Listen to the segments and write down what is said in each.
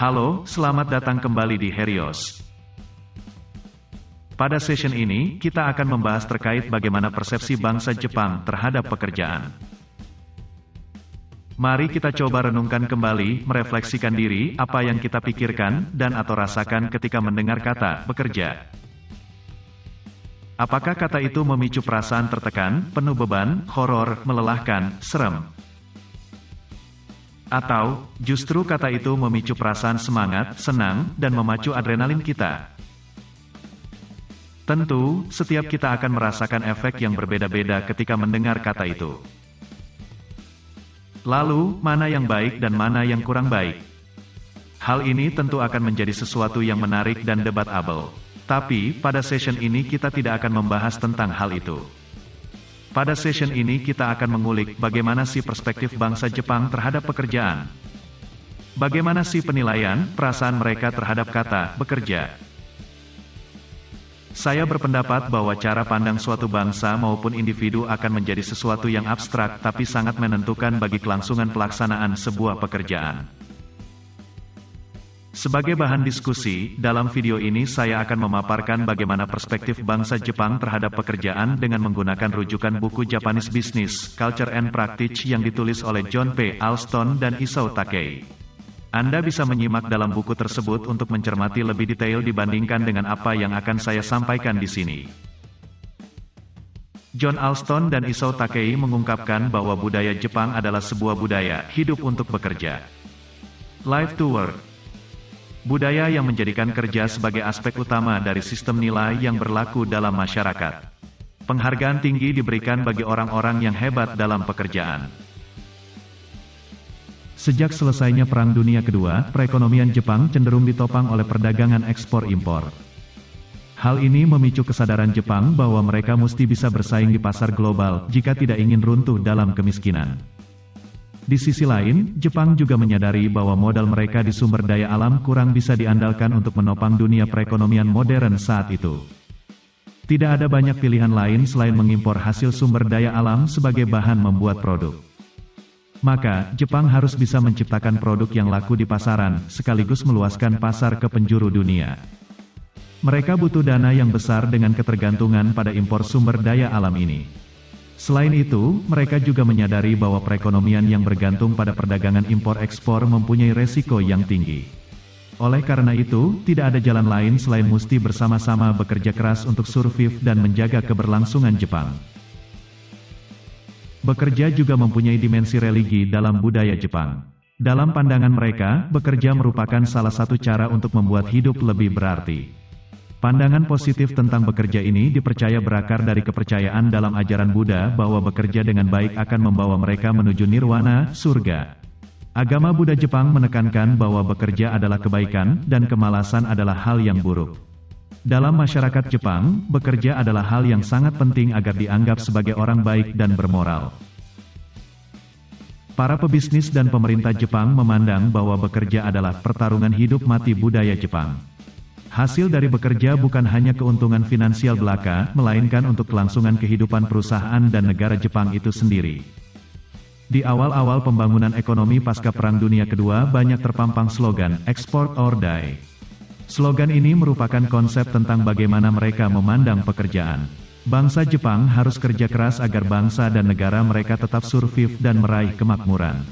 Halo, selamat datang kembali di Herios. Pada session ini, kita akan membahas terkait bagaimana persepsi bangsa Jepang terhadap pekerjaan. Mari kita coba renungkan kembali, merefleksikan diri, apa yang kita pikirkan, dan atau rasakan ketika mendengar kata bekerja. Apakah kata itu memicu perasaan tertekan, penuh beban, horor, melelahkan, serem? Atau, justru kata itu memicu perasaan semangat, senang, dan memacu adrenalin kita? Tentu, setiap kita akan merasakan efek yang berbeda-beda ketika mendengar kata itu. Lalu, mana yang baik dan mana yang kurang baik? Hal ini tentu akan menjadi sesuatu yang menarik dan debatable. Tapi, pada session ini kita tidak akan membahas tentang hal itu. Pada session ini kita akan mengulik bagaimana sih perspektif bangsa Jepang terhadap pekerjaan. Bagaimana sih penilaian, perasaan mereka terhadap kata bekerja. Saya berpendapat bahwa cara pandang suatu bangsa maupun individu akan menjadi sesuatu yang abstrak tapi sangat menentukan bagi kelangsungan pelaksanaan sebuah pekerjaan. Sebagai bahan diskusi, dalam video ini saya akan memaparkan bagaimana perspektif bangsa Jepang terhadap pekerjaan dengan menggunakan rujukan buku Japanese Business, Culture and Practice yang ditulis oleh John P. Alston dan Isao Takei. Anda bisa menyimak dalam buku tersebut untuk mencermati lebih detail dibandingkan dengan apa yang akan saya sampaikan di sini. John Alston dan Isao Takei mengungkapkan bahwa budaya Jepang adalah sebuah budaya hidup untuk bekerja. Life to work. Budaya yang menjadikan kerja sebagai aspek utama dari sistem nilai yang berlaku dalam masyarakat. Penghargaan tinggi diberikan bagi orang-orang yang hebat dalam pekerjaan. Sejak selesainya Perang Dunia Kedua, perekonomian Jepang cenderung ditopang oleh perdagangan ekspor-impor. Hal ini memicu kesadaran Jepang bahwa mereka mesti bisa bersaing di pasar global jika tidak ingin runtuh dalam kemiskinan. Di sisi lain, Jepang juga menyadari bahwa modal mereka di sumber daya alam kurang bisa diandalkan untuk menopang dunia perekonomian modern saat itu. Tidak ada banyak pilihan lain selain mengimpor hasil sumber daya alam sebagai bahan membuat produk. Maka, Jepang harus bisa menciptakan produk yang laku di pasaran, sekaligus meluaskan pasar ke penjuru dunia. Mereka butuh dana yang besar dengan ketergantungan pada impor sumber daya alam ini. Selain itu, mereka juga menyadari bahwa perekonomian yang bergantung pada perdagangan impor-ekspor mempunyai resiko yang tinggi. Oleh karena itu, tidak ada jalan lain selain mesti bersama-sama bekerja keras untuk survive dan menjaga keberlangsungan Jepang. Bekerja juga mempunyai dimensi religi dalam budaya Jepang. Dalam pandangan mereka, bekerja merupakan salah satu cara untuk membuat hidup lebih berarti. Pandangan positif tentang bekerja ini dipercaya berakar dari kepercayaan dalam ajaran Buddha bahwa bekerja dengan baik akan membawa mereka menuju nirwana, surga. Agama Buddha Jepang menekankan bahwa bekerja adalah kebaikan, dan kemalasan adalah hal yang buruk. Dalam masyarakat Jepang, bekerja adalah hal yang sangat penting agar dianggap sebagai orang baik dan bermoral. Para pebisnis dan pemerintah Jepang memandang bahwa bekerja adalah pertarungan hidup mati budaya Jepang. Hasil dari bekerja bukan hanya keuntungan finansial belaka, melainkan untuk kelangsungan kehidupan perusahaan dan negara Jepang itu sendiri. Di awal-awal pembangunan ekonomi pasca Perang Dunia Kedua banyak terpampang slogan, "Export or Die". Slogan ini merupakan konsep tentang bagaimana mereka memandang pekerjaan. Bangsa Jepang harus kerja keras agar bangsa dan negara mereka tetap survive dan meraih kemakmuran.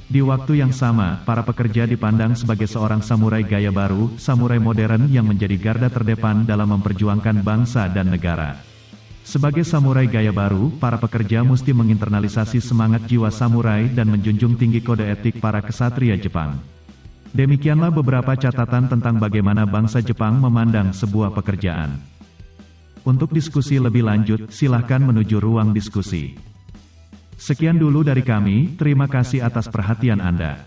Di waktu yang sama, para pekerja dipandang sebagai seorang samurai gaya baru, samurai modern yang menjadi garda terdepan dalam memperjuangkan bangsa dan negara. Sebagai samurai gaya baru, para pekerja mesti menginternalisasi semangat jiwa samurai dan menjunjung tinggi kode etik para kesatria Jepang. Demikianlah beberapa catatan tentang bagaimana bangsa Jepang memandang sebuah pekerjaan. Untuk diskusi lebih lanjut, silahkan menuju ruang diskusi. Sekian dulu dari kami, terima kasih atas perhatian Anda.